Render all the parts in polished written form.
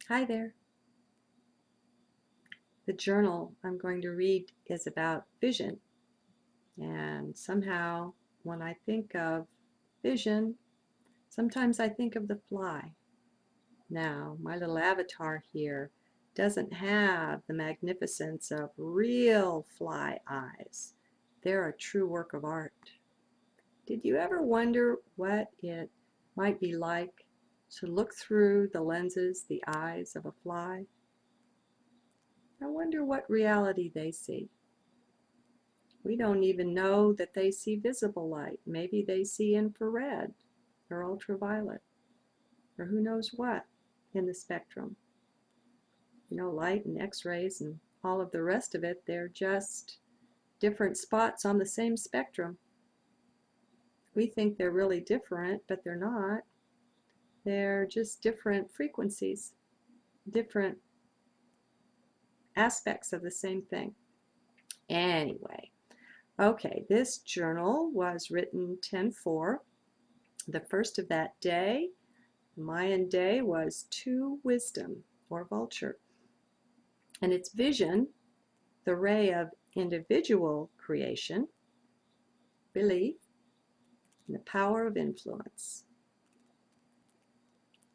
Hi there. The journal I'm going to read is about vision. And somehow, when I think of vision, sometimes I think of the fly. Now, my little avatar here doesn't have the magnificence of real fly eyes. They're a true work of art. Did you ever wonder what it might be like to look through the lenses, the eyes of a fly? I wonder what reality they see. We don't even know that they see visible light. Maybe they see infrared or ultraviolet or who knows what in the spectrum. You know, light and x-rays and all of the rest of it, they're just different spots on the same spectrum. We think they're really different, but they're not. They're just different frequencies, different aspects of the same thing. Anyway, okay, this journal was written 10/4. The first of that day, the Mayan day, was to wisdom, or vulture. And its vision, the ray of individual creation, belief, and the power of influence.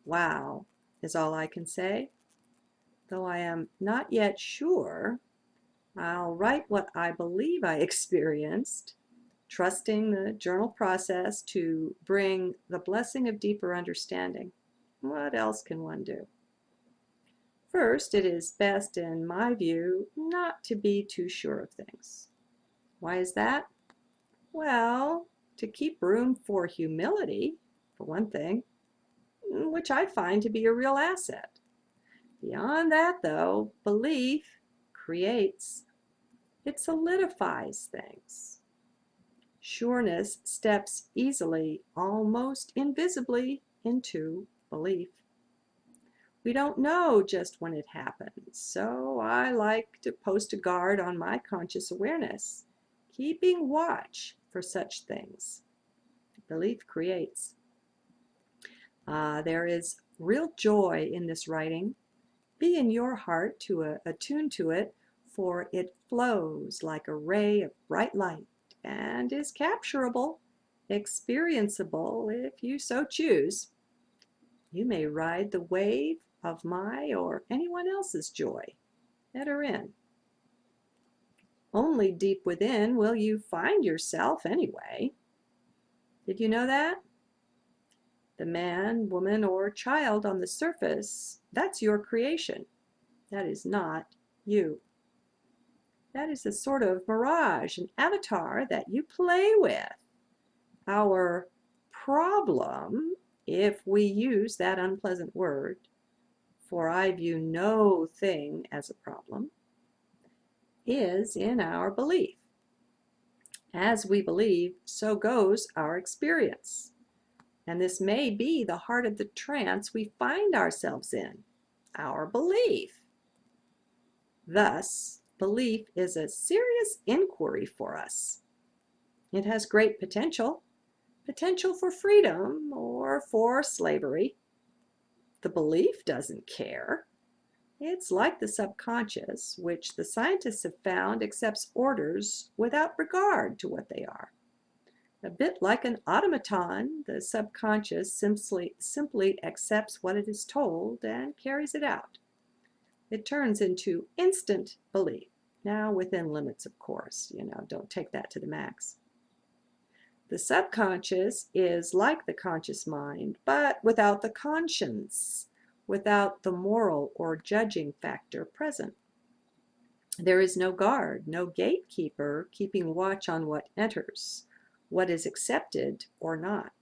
Wow is all I can say. Though I am not yet sure, I'll write what I believe I experienced, trusting the journal process to bring the blessing of deeper understanding. What else can one do? First, it is best, in my view, not to be too sure of things. Why is that? Well, to keep room for humility, for one thing, which I find to be a real asset. Beyond that, though, belief creates, it solidifies things. Sureness steps easily, almost invisibly, into belief. We don't know just when it happens, so I like to post a guard on my conscious awareness, keeping watch for such things. Belief creates. There is real joy in this writing. Be in your heart to attune to it, for it flows like a ray of bright light and is capturable, experienceable if you so choose. You may ride the wave of my or anyone else's joy. Enter in. Only deep within will you find yourself anyway. Did you know that? The man, woman, or child on the surface, that's your creation. That is not you. That is a sort of mirage, an avatar that you play with. Our problem, if we use that unpleasant word, for I view no thing as a problem, is in our belief. As we believe, so goes our experience. And this may be the heart of the trance we find ourselves in, our belief. Thus, belief is a serious inquiry for us. It has great potential for freedom or for slavery. The belief doesn't care. It's like the subconscious, which the scientists have found accepts orders without regard to what they are. A bit like an automaton, the subconscious simply accepts what it is told and carries it out. It turns into instant belief. Now, within limits, of course, don't take that to the max. The subconscious is like the conscious mind, but without the conscience, without the moral or judging factor present. There is no guard, no gatekeeper keeping watch on what enters, what is accepted or not.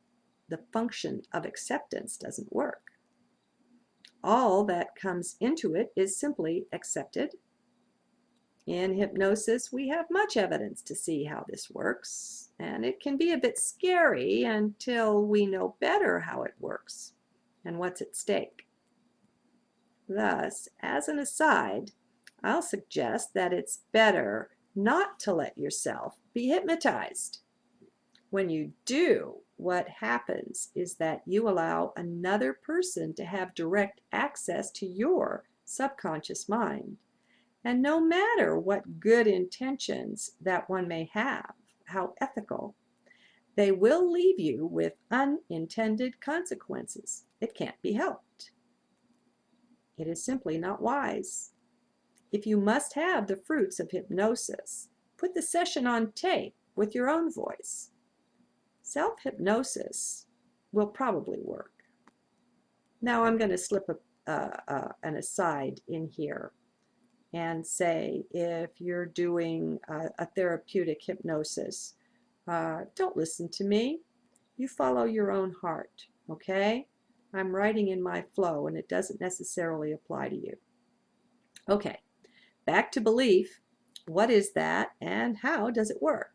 The function of acceptance doesn't work. All that comes into it is simply accepted. In hypnosis, we have much evidence to see how this works, and it can be a bit scary until we know better how it works and what's at stake. Thus, as an aside, I'll suggest that it's better not to let yourself be hypnotized. When you do, what happens is that you allow another person to have direct access to your subconscious mind. And no matter what good intentions that one may have, how ethical, they will leave you with unintended consequences. It can't be helped. It is simply not wise. If you must have the fruits of hypnosis, put the session on tape with your own voice. Self-hypnosis will probably work. Now I'm going to slip an aside in here and say, if you're doing a therapeutic hypnosis, don't listen to me. You follow your own heart, okay? I'm writing in my flow, and it doesn't necessarily apply to you. Okay, back to belief. What is that, and how does it work?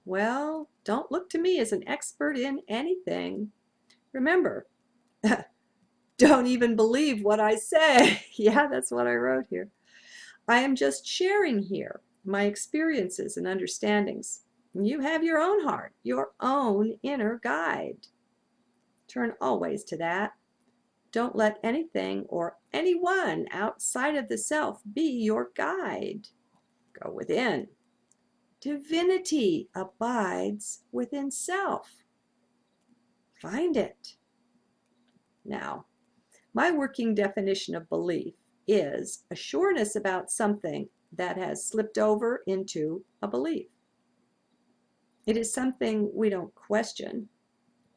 Well, don't look to me as an expert in anything. Remember, don't even believe what I say. Yeah, that's what I wrote here. I am just sharing here my experiences and understandings. You have your own heart, your own inner guide. Turn always to that. Don't let anything or anyone outside of the self be your guide. Go within. Divinity abides within self. Find it. Now, my working definition of belief is a sureness about something that has slipped over into a belief. It is something we don't question,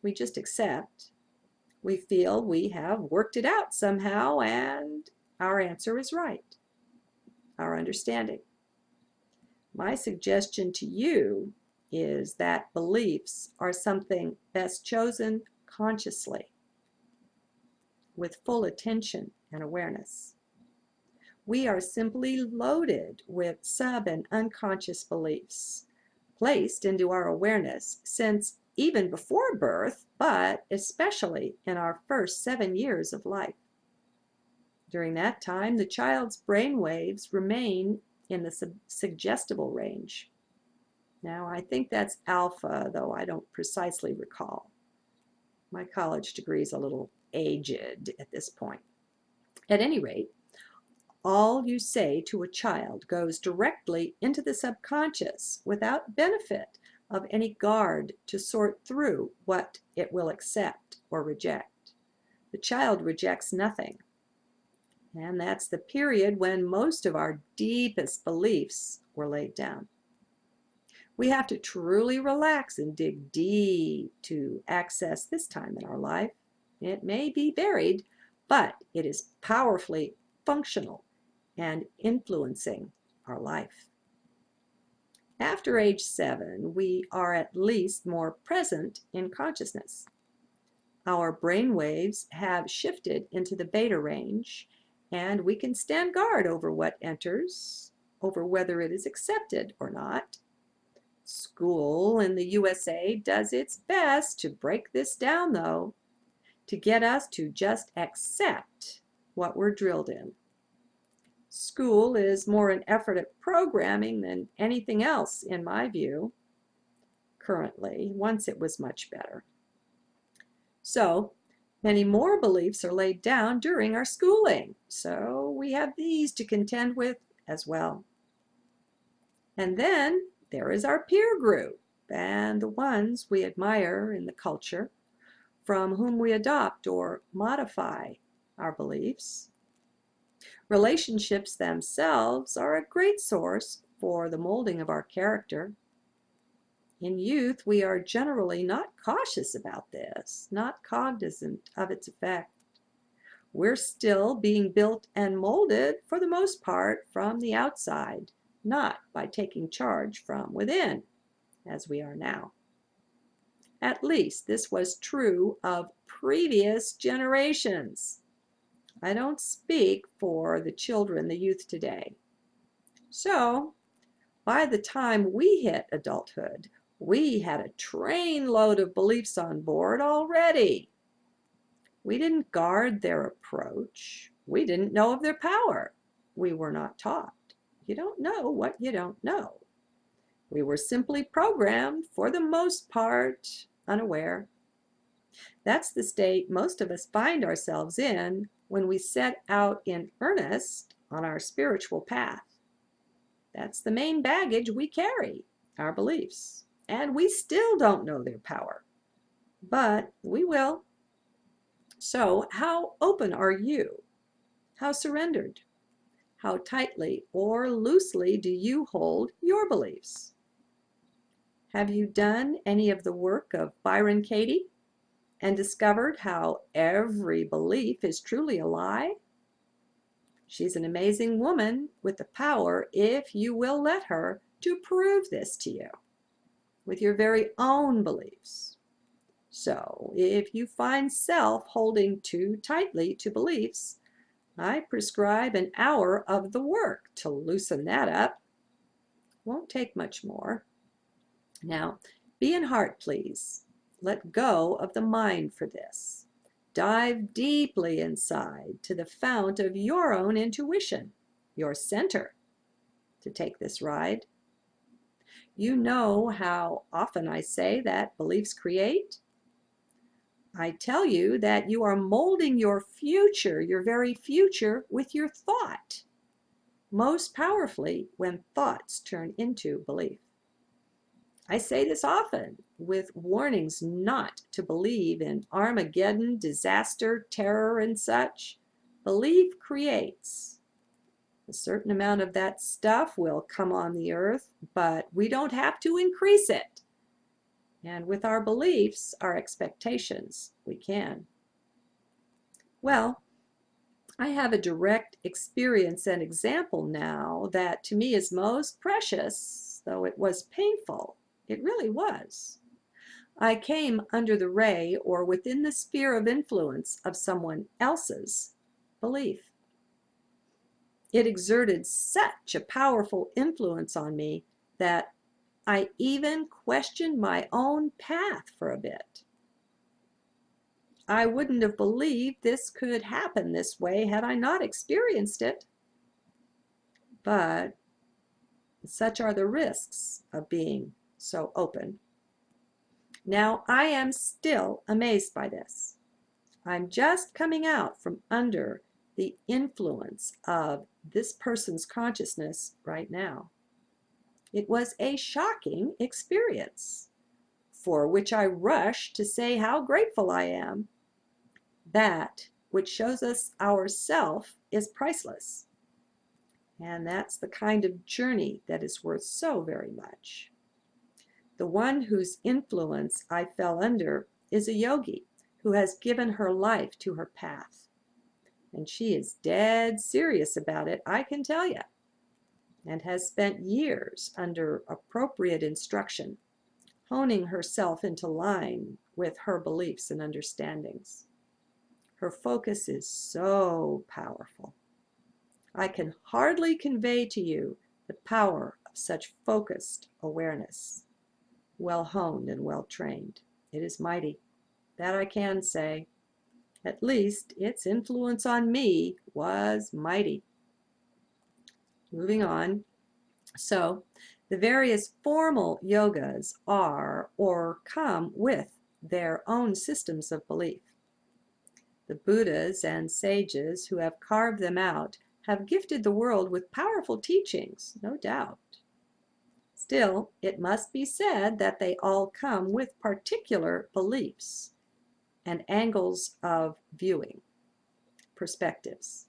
we just accept. We feel we have worked it out somehow, and our answer is right, our understanding. My suggestion to you is that beliefs are something best chosen consciously, with full attention and awareness. We are simply loaded with sub and unconscious beliefs, placed into our awareness since even before birth, but especially in our first 7 years of life. During that time, the child's brain waves remain in the suggestible range. Now, I think that's alpha, though I don't precisely recall. My college degree is a little aged at this point. At any rate, all you say to a child goes directly into the subconscious without benefit of any guard to sort through what it will accept or reject. The child rejects nothing. And that's the period when most of our deepest beliefs were laid down. We have to truly relax and dig deep to access this time in our life. It may be varied, but it is powerfully functional and influencing our life. After age 7, we are at least more present in consciousness. Our brain waves have shifted into the beta range, and we can stand guard over what enters, over whether it is accepted or not. School in the USA does its best to break this down, though, to get us to just accept what we're drilled in. School is more an effort at programming than anything else, in my view, currently. Once it was much better. So, many more beliefs are laid down during our schooling, so we have these to contend with as well. And then there is our peer group, and the ones we admire in the culture, from whom we adopt or modify our beliefs. Relationships themselves are a great source for the molding of our character. In youth, we are generally not cautious about this, not cognizant of its effect. We're still being built and molded, for the most part, from the outside, not by taking charge from within, as we are now. At least this was true of previous generations. I don't speak for the children, the youth today. So, by the time we hit adulthood, we had a trainload of beliefs on board already. We didn't guard their approach. We didn't know of their power. We were not taught. You don't know what you don't know. We were simply programmed, for the most part, unaware. That's the state most of us find ourselves in when we set out in earnest on our spiritual path. That's the main baggage we carry, our beliefs, and we still don't know their power, but we will. So, how open are you? How surrendered? How tightly or loosely do you hold your beliefs? Have you done any of the work of Byron Katie and discovered how every belief is truly a lie? She's an amazing woman with the power, if you will let her, to prove this to you with your very own beliefs. So, if you find self holding too tightly to beliefs, I prescribe an hour of the work to loosen that up. Won't take much more. Now, be in heart, please. Let go of the mind for this. Dive deeply inside to the fount of your own intuition, your center, to take this ride. You know how often I say that beliefs create? I tell you that you are molding your future, your very future, with your thought, most powerfully when thoughts turn into belief. I say this often with warnings not to believe in Armageddon, disaster, terror, and such. Belief creates. A certain amount of that stuff will come on the earth, but we don't have to increase it. And with our beliefs, our expectations, we can. Well, I have a direct experience and example now that to me is most precious, though it was painful. It really was. I came under the ray or within the sphere of influence of someone else's belief. It exerted such a powerful influence on me that I even questioned my own path for a bit. I wouldn't have believed this could happen this way had I not experienced it. But such are the risks of being so open. Now, I am still amazed by this. I'm just coming out from under the influence of this person's consciousness right now. It was a shocking experience, for which I rush to say how grateful I am. That which shows us ourself is priceless. And that's the kind of journey that is worth so very much. The one whose influence I fell under is a yogi who has given her life to her path. And she is dead serious about it, I can tell you, and has spent years under appropriate instruction, honing herself into line with her beliefs and understandings. Her focus is so powerful. I can hardly convey to you the power of such focused awareness. Well honed and well trained. It is mighty. That I can say. At least its influence on me was mighty. Moving on. So, the various formal yogas are or come with their own systems of belief. The Buddhas and sages who have carved them out have gifted the world with powerful teachings, no doubt. Still, it must be said that they all come with particular beliefs and angles of viewing, perspectives.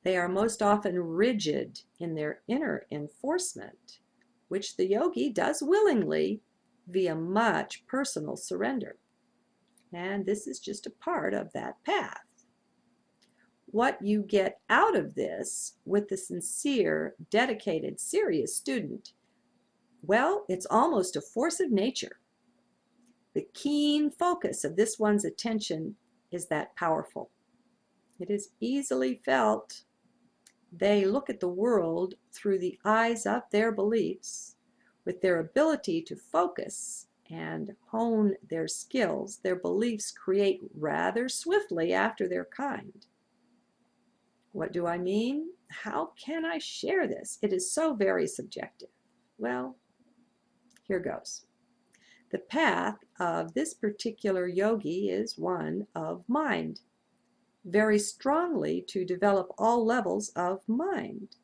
They are most often rigid in their inner enforcement, which the yogi does willingly via much personal surrender. And this is just a part of that path. What you get out of this with the sincere, dedicated, serious student, well, it's almost a force of nature. The keen focus of this one's attention is that powerful. It is easily felt. They look at the world through the eyes of their beliefs. With their ability to focus and hone their skills, their beliefs create rather swiftly after their kind. What do I mean? How can I share this? It is so very subjective. Well, here goes. The path of this particular yogi is one of mind, very strongly to develop all levels of mind.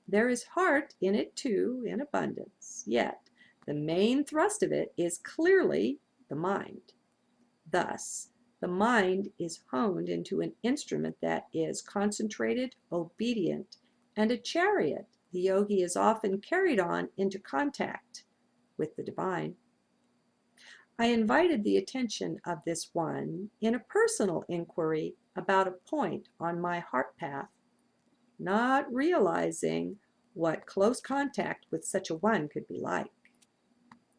There is heart in it too, in abundance, yet the main thrust of it is clearly the mind. Thus, the mind is honed into an instrument that is concentrated, obedient, and a chariot the yogi is often carried on into contact with the divine. I invited the attention of this one in a personal inquiry about a point on my heart path, not realizing what close contact with such a one could be like.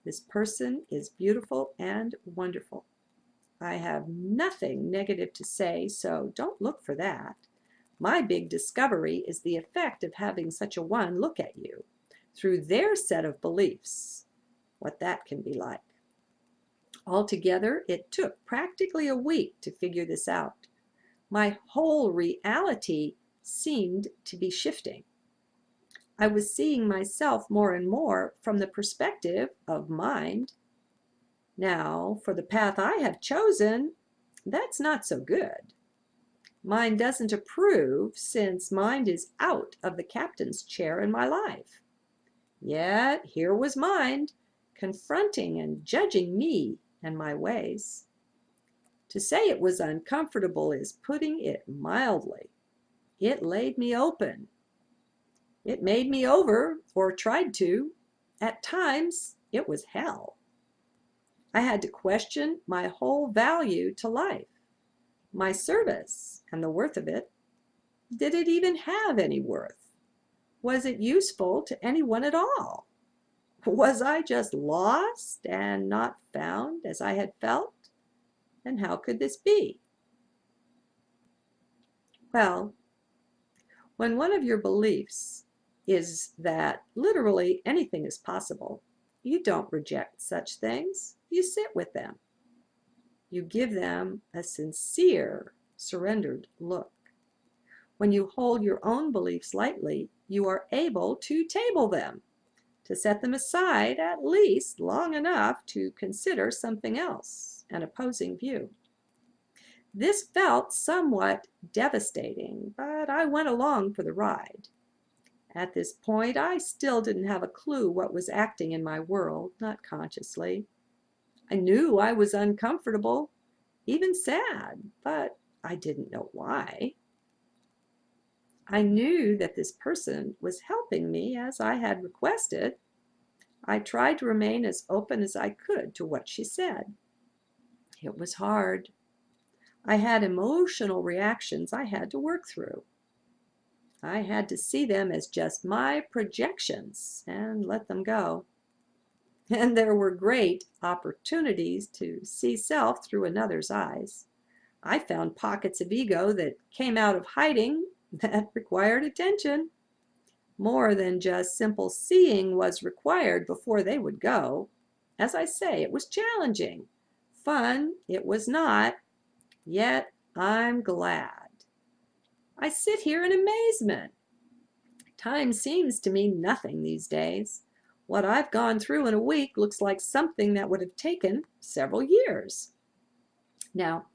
This person is beautiful and wonderful. I have nothing negative to say, so don't look for that. My big discovery is the effect of having such a one look at you through their set of beliefs, what that can be like. Altogether, it took practically a week to figure this out. My whole reality seemed to be shifting. I was seeing myself more and more from the perspective of mind. Now, for the path I have chosen, that's not so good. Mind doesn't approve, since mind is out of the captain's chair in my life. Yet here was mind, confronting and judging me and my ways. To say it was uncomfortable is putting it mildly. It laid me open. It made me over, or tried to. At times, it was hell. I had to question my whole value to life, my service, and the worth of it. Did it even have any worth? Was it useful to anyone at all? Was I just lost and not found as I had felt? And how could this be? Well, when one of your beliefs is that literally anything is possible, you don't reject such things. You sit with them. You give them a sincere, surrendered look. When you hold your own beliefs lightly, you are able to table them, to set them aside at least long enough to consider something else, an opposing view. This felt somewhat devastating, but I went along for the ride. At this point, I still didn't have a clue what was acting in my world, not consciously. I knew I was uncomfortable, even sad, but I didn't know why. I knew that this person was helping me as I had requested. I tried to remain as open as I could to what she said. It was hard. I had emotional reactions I had to work through. I had to see them as just my projections and let them go. And there were great opportunities to see self through another's eyes. I found pockets of ego that came out of hiding that required attention. More than just simple seeing was required before they would go. As I say, it was challenging. Fun, it was not. Yet I'm glad. I sit here in amazement. Time seems to mean nothing these days. What I've gone through in a week looks like something that would have taken several years. Now,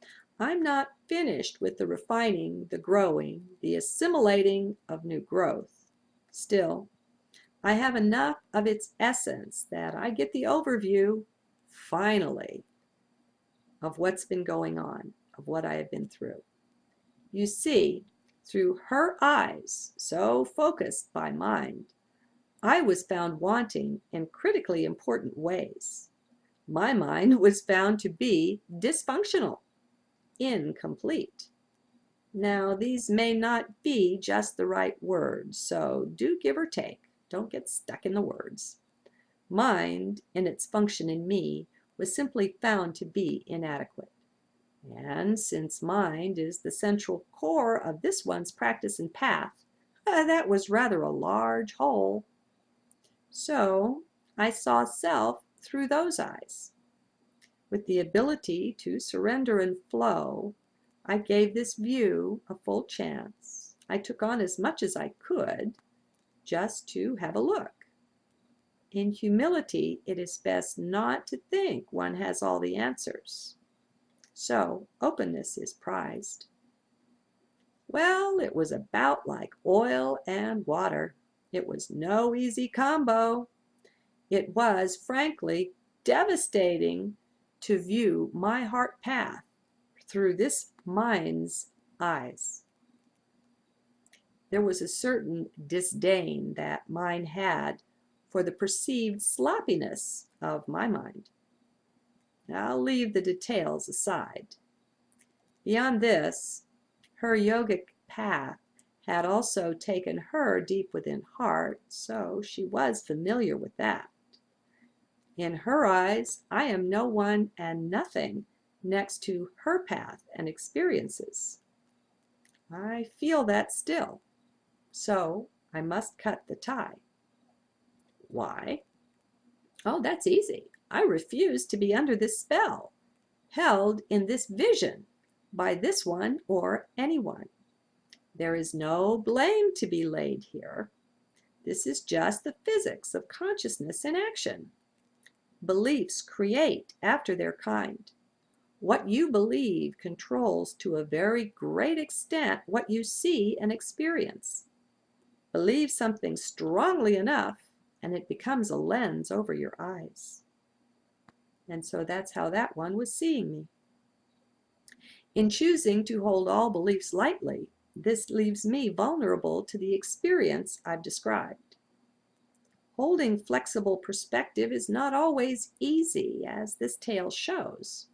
I'm not finished with the refining, the growing, the assimilating of new growth. Still, I have enough of its essence that I get the overview, finally, of what's been going on, of what I have been through. You see, through her eyes, so focused by mind, I was found wanting in critically important ways. My mind was found to be dysfunctional, incomplete. Now, these may not be just the right words, so do give or take. Don't get stuck in the words. Mind, in its function in me, was simply found to be inadequate. And since mind is the central core of this one's practice and path, that was rather a large hole. So I saw self through those eyes. With the ability to surrender and flow, I gave this view a full chance. I took on as much as I could just to have a look. In humility, it is best not to think one has all the answers. So, openness is prized. Well, it was about like oil and water. It was no easy combo. It was, frankly, devastating to view my heart path through this mind's eyes. There was a certain disdain that mine had for the perceived sloppiness of my mind. I'll leave the details aside. Beyond this, her yogic path had also taken her deep within heart, so she was familiar with that. In her eyes, I am no one and nothing next to her path and experiences. I feel that still, so I must cut the tie. Why? Oh, that's easy. I refuse to be under this spell, held in this vision by this one or anyone. There is no blame to be laid here. This is just the physics of consciousness in action. Beliefs create after their kind. What you believe controls to a very great extent what you see and experience. Believe something strongly enough, and it becomes a lens over your eyes. And so that's how that one was seeing me. In choosing to hold all beliefs lightly, this leaves me vulnerable to the experience I've described. Holding flexible perspective is not always easy, as this tale shows.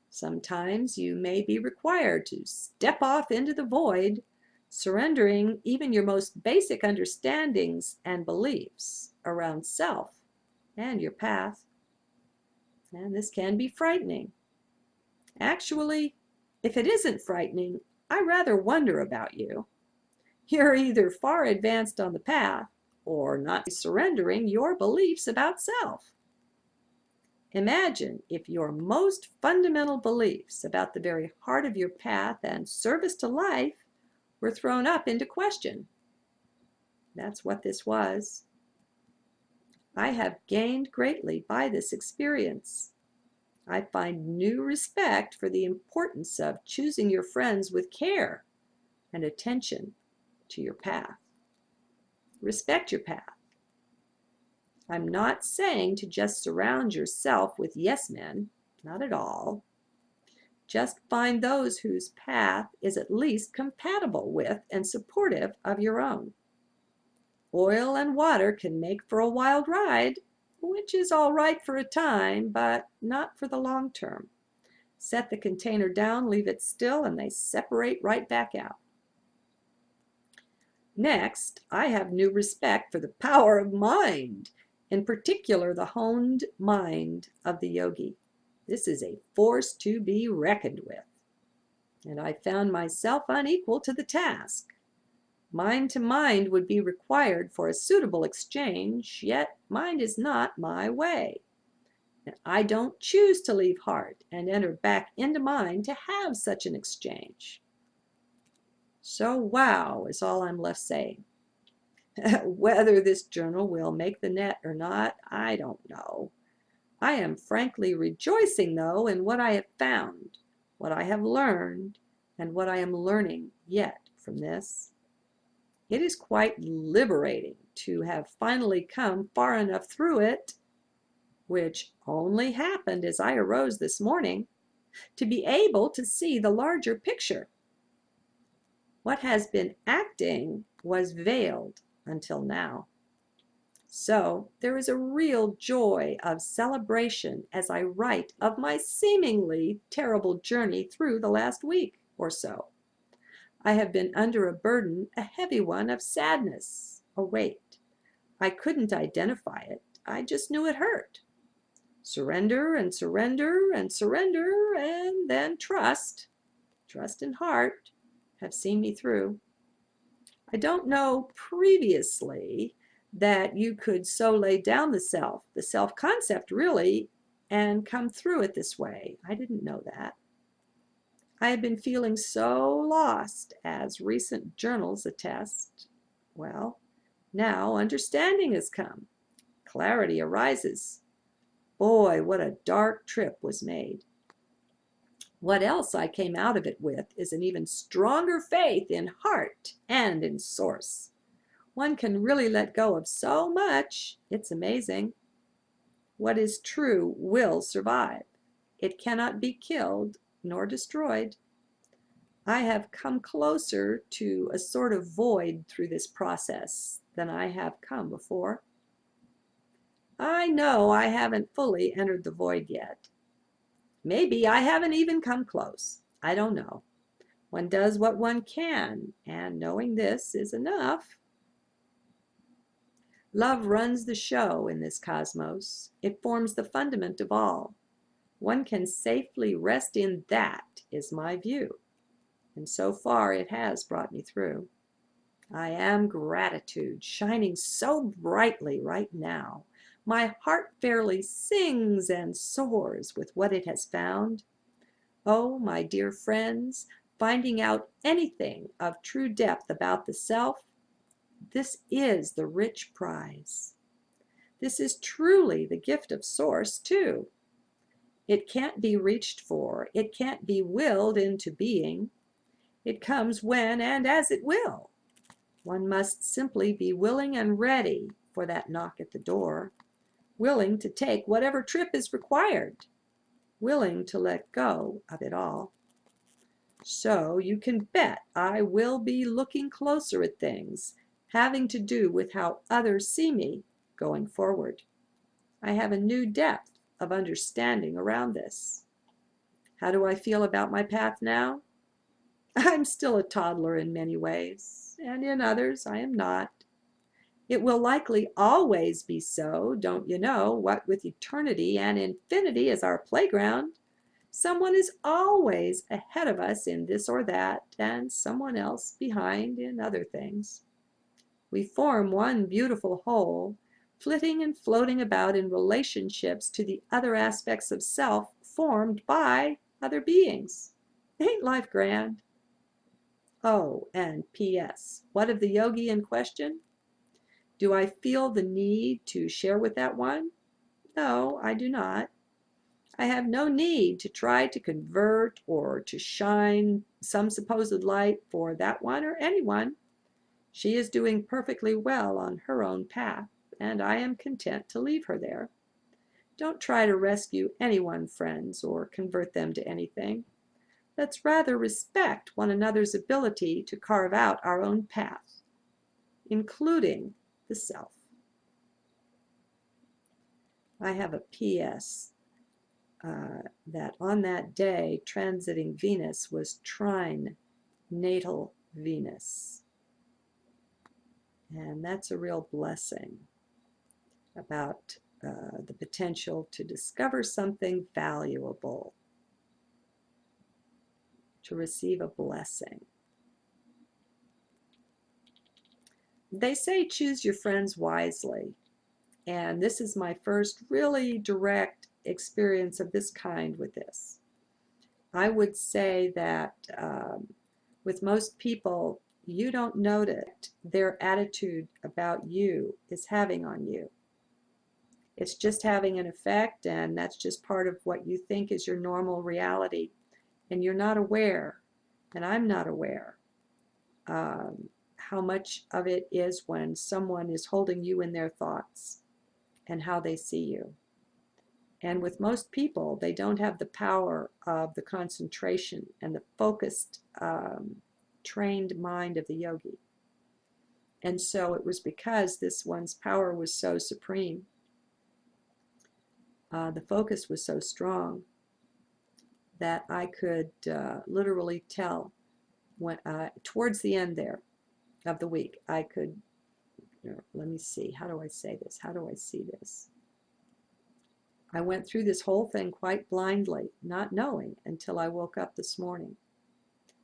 Sometimes you may be required to step off into the void, surrendering even your most basic understandings and beliefs around self and your path. And this can be frightening. Actually, if it isn't frightening, I rather wonder about you. You're either far advanced on the path or not surrendering your beliefs about self. Imagine if your most fundamental beliefs about the very heart of your path and service to life were thrown up into question. That's what this was. I have gained greatly by this experience. I find new respect for the importance of choosing your friends with care and attention to your path. Respect your path. I'm not saying to just surround yourself with yes men, not at all. Just find those whose path is at least compatible with and supportive of your own. Oil and water can make for a wild ride, which is all right for a time, but not for the long term. Set the container down, leave it still, and they separate right back out. Next, I have new respect for the power of mind, in particular the honed mind of the yogi. This is a force to be reckoned with, and I found myself unequal to the task. Mind to mind would be required for a suitable exchange, yet mind is not my way. And I don't choose to leave heart and enter back into mind to have such an exchange. So wow is all I'm left saying. Whether this journal will make the net or not, I don't know. I am frankly rejoicing, though, in what I have found, what I have learned, and what I am learning yet from this. It is quite liberating to have finally come far enough through it, which only happened as I arose this morning, to be able to see the larger picture. What has been acting was veiled until now. So there is a real joy of celebration as I write of my seemingly terrible journey through the last week or so. I have been under a burden, a heavy one of sadness, a weight. I couldn't identify it. I just knew it hurt. Surrender and surrender and surrender, and then trust and heart have seen me through. I don't know previously that you could so lay down the self concept really, and come through it this way. I didn't know that. I have been feeling so lost, as recent journals attest. Well, now understanding has come. clarity arises. Boy, what a dark trip was made. What else I came out of it with is an even stronger faith in heart and in source. One can really let go of so much, it's amazing. What is true will survive. It cannot be killed nor destroyed. I have come closer to a sort of void through this process than I have come before. I know I haven't fully entered the void yet. Maybe I haven't even come close. I don't know. One does what one can, and knowing this is enough. Love runs the show in this cosmos. It forms the fundament of all. One can safely rest in that, is my view. And so far it has brought me through. I am gratitude, shining so brightly right now. My heart fairly sings and soars with what it has found. Oh, my dear friends, finding out anything of true depth about the self, this is the rich prize. This is truly the gift of Source, too. It can't be reached for. It can't be willed into being. It comes when and as it will. One must simply be willing and ready for that knock at the door, willing to take whatever trip is required, willing to let go of it all. So you can bet I will be looking closer at things having to do with how others see me going forward. I have a new depth of understanding around this. How do I feel about my path now? I'm still a toddler in many ways, and in others I am not. It will likely always be so, don't you know, what with eternity and infinity as our playground. Someone is always ahead of us in this or that, and someone else behind in other things. We form one beautiful whole, flitting and floating about in relationships to the other aspects of self formed by other beings. Ain't life grand? Oh, and P.S. What of the yogi in question? Do I feel the need to share with that one? No, I do not. I have no need to try to convert or to shine some supposed light for that one or anyone. She is doing perfectly well on her own path, and I am content to leave her there. Don't try to rescue anyone, friends, or convert them to anything. Let's rather respect one another's ability to carve out our own path, including the self. I have a P.S. That on that day, transiting Venus was trine natal Venus. And that's a real blessing about the potential to discover something valuable, to receive a blessing. They say choose your friends wisely. And this is my first really direct experience of this kind with this. I would say that with most people, you don't notice their attitude about you is having on you. It's just having an effect, and that's just part of what you think is your normal reality. And you're not aware, and I'm not aware, how much of it is when someone is holding you in their thoughts and how they see you. And with most people, they don't have the power of the concentration and the focused, trained mind of the yogi. And so it was because this one's power was so supreme, the focus was so strong, that I could literally tell when, towards the end there of the week, I could, let me see, how do I say this? How do I see this? I went through this whole thing quite blindly, not knowing until I woke up this morning,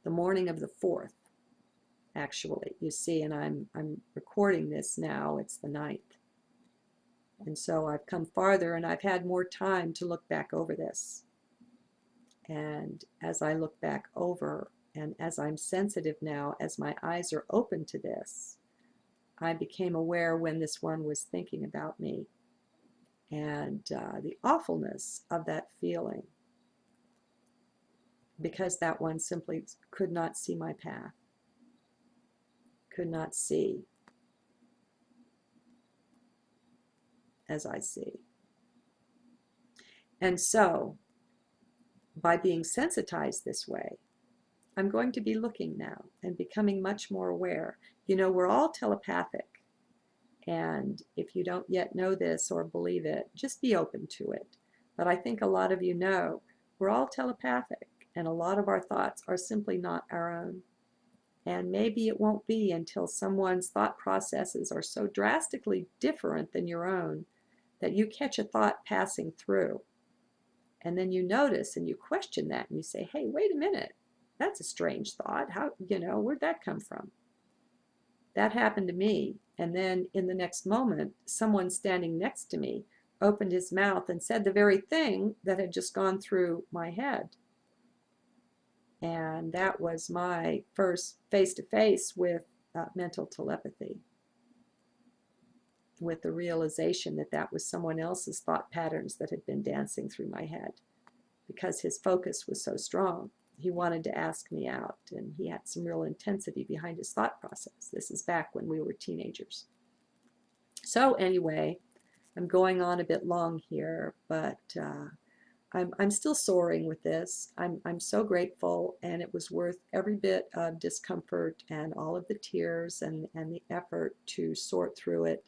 the morning of the 4th, actually, you see, and I'm recording this now, it's the 9th. And so I've come farther and I've had more time to look back over this. And as I look back over, and as I'm sensitive now, as my eyes are open to this, I became aware when this one was thinking about me. and the awfulness of that feeling, because that one simply could not see my path, could not see as I see. And so, by being sensitized this way, I'm going to be looking now and becoming much more aware. You know, we're all telepathic. And if you don't yet know this or believe it, just be open to it. But I think a lot of you know we're all telepathic, and a lot of our thoughts are simply not our own. And maybe it won't be until someone's thought processes are so drastically different than your own that you catch a thought passing through. And then you notice and you question that and you say, hey, wait a minute, that's a strange thought. How, where'd that come from? That happened to me. And then in the next moment, someone standing next to me opened his mouth and said the very thing that had just gone through my head. And that was my first face-to-face with mental telepathy, with the realization that that was someone else's thought patterns that had been dancing through my head, because his focus was so strong. He wanted to ask me out, and he had some real intensity behind his thought process. This is back when we were teenagers. So anyway, I'm going on a bit long here, but I'm still soaring with this. I'm so grateful, and it was worth every bit of discomfort and all of the tears and the effort to sort through it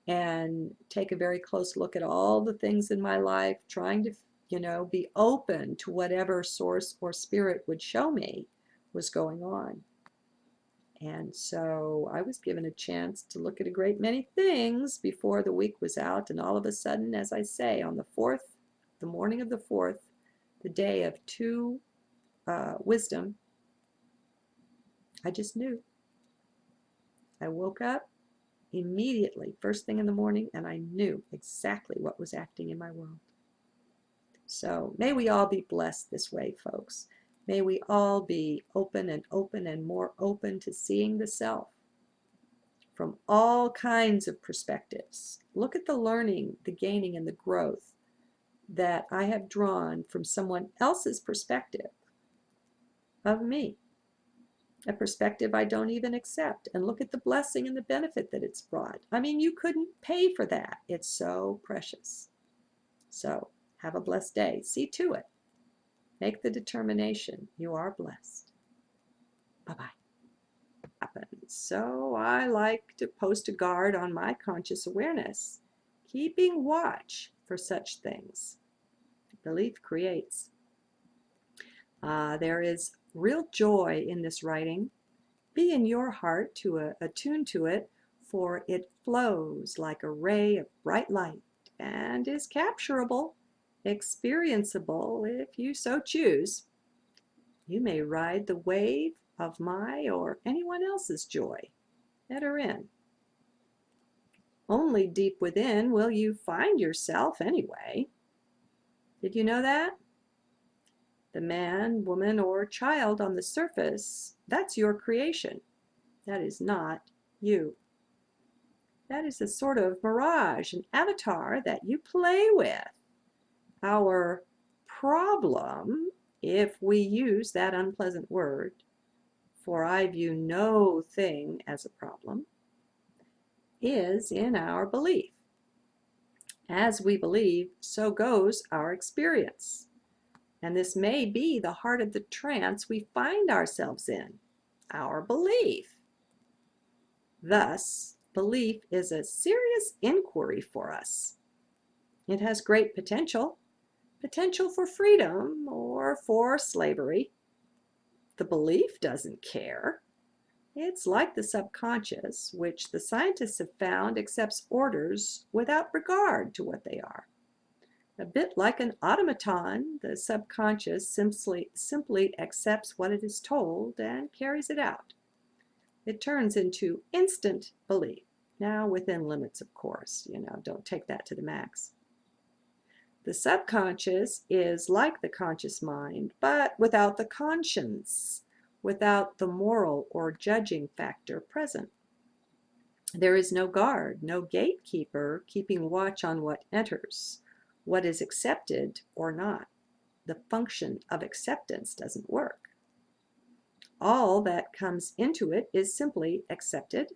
and take a very close look at all the things in my life, trying to be open to whatever source or spirit would show me was going on. And so I was given a chance to look at a great many things before the week was out, and all of a sudden, as I say, on the morning of the 4th, the day of wisdom, I just knew. I woke up immediately, first thing in the morning, and I knew exactly what was acting in my world. So may we all be blessed this way, folks. May we all be open and more open to seeing the self from all kinds of perspectives. Look at the learning, the gaining, and the growth that I have drawn from someone else's perspective of me, a perspective I don't even accept. And look at the blessing and the benefit that it's brought. I mean, you couldn't pay for that. It's so precious. So have a blessed day. See to it. Make the determination. You are blessed. Bye-bye. So I like to post a guard on my conscious awareness, keeping watch for such things. Belief creates. There is real joy in this writing. Be in your heart to attune to it, for it flows like a ray of bright light and is capturable, experienceable if you so choose. You may ride the wave of my or anyone else's joy that are in. Only deep within will you find yourself anyway. Did you know that? The man, woman, or child on the surface, that's your creation. That is not you. That is a sort of mirage, an avatar that you play with. Our problem, if we use that unpleasant word, for I view no thing as a problem, is in our belief. As we believe, so goes our experience. And this may be the heart of the trance we find ourselves in, our belief. Thus, belief is a serious inquiry for us. It has great potential for freedom or for slavery. The belief doesn't care. It's like the subconscious, which the scientists have found accepts orders without regard to what they are. A bit like an automaton, the subconscious simply accepts what it is told and carries it out. It turns into instant belief. Now, within limits, of course, don't take that to the max. The subconscious is like the conscious mind, but without the conscience, without the moral or judging factor present. There is no guard, no gatekeeper keeping watch on what enters, what is accepted or not. The function of acceptance doesn't work. All that comes into it is simply accepted.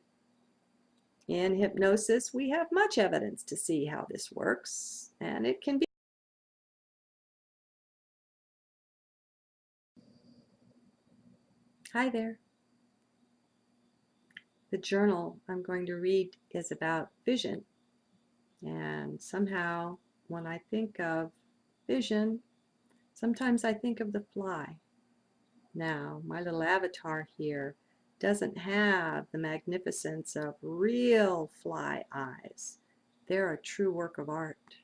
In hypnosis, we have much evidence to see how this works, and it can be. Hi there. The journal I'm going to read is about vision, and somehow when I think of vision, sometimes I think of the fly. Now, my little avatar here doesn't have the magnificence of real fly eyes. They're a true work of art.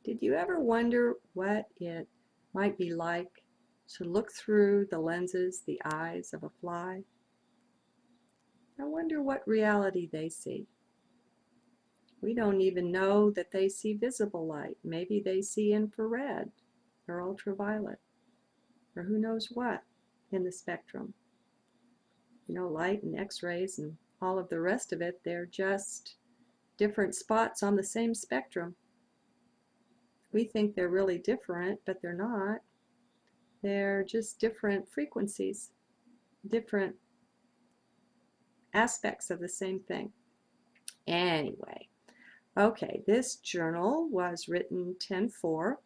Did you ever wonder what it might be like to look through the lenses, the eyes of a fly? I wonder what reality they see. We don't even know that they see visible light. Maybe they see infrared or ultraviolet or who knows what in the spectrum. You know, light and x-rays and all of the rest of it, they're just different spots on the same spectrum. We think they're really different, but they're not. They're just different frequencies, different aspects of the same thing. Anyway, okay, this journal was written 10/4.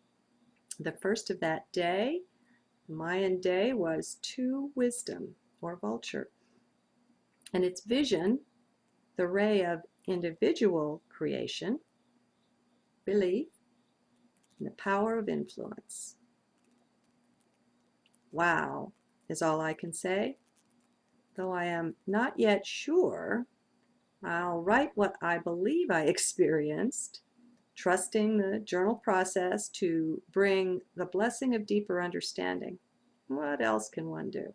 The first of that day, Mayan day, was to wisdom or vulture. And its vision, the ray of individual creation, belief, and the power of influence. Wow is all I can say. Though I am not yet sure, I'll write what I believe I experienced, trusting the journal process to bring the blessing of deeper understanding. What else can one do?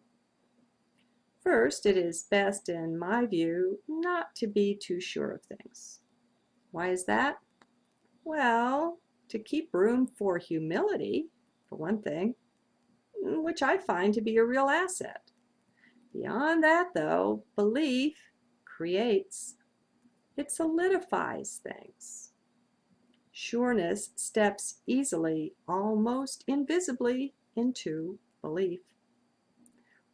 First, it is best, in my view, not to be too sure of things. Why is that? Well, to keep room for humility, for one thing, which I find to be a real asset. Beyond that, though, belief creates. It solidifies things. Sureness steps easily, almost invisibly, into belief.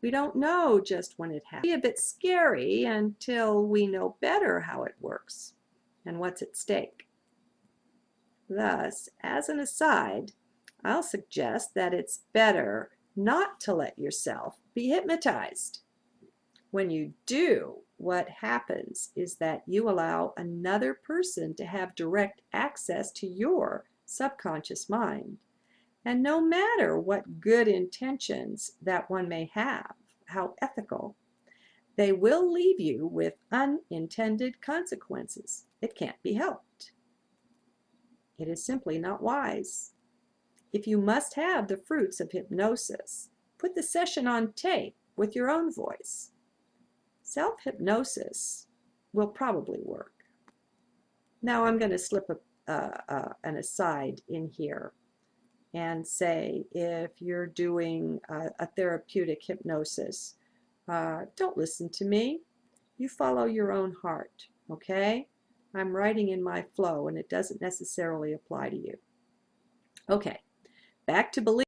We don't know just when it happens. It's a bit scary until we know better how it works and what's at stake. Thus, as an aside, I'll suggest that it's better not to let yourself be hypnotized. When you do, what happens is that you allow another person to have direct access to your subconscious mind. And no matter what good intentions that one may have, how ethical, they will leave you with unintended consequences. It can't be helped. It is simply not wise. If you must have the fruits of hypnosis, put the session on tape with your own voice. Self-hypnosis will probably work. Now I'm going to slip an aside in here and say, if you're doing a therapeutic hypnosis, don't listen to me. You follow your own heart, okay? I'm writing in my flow, and it doesn't necessarily apply to you. Okay, back to belief.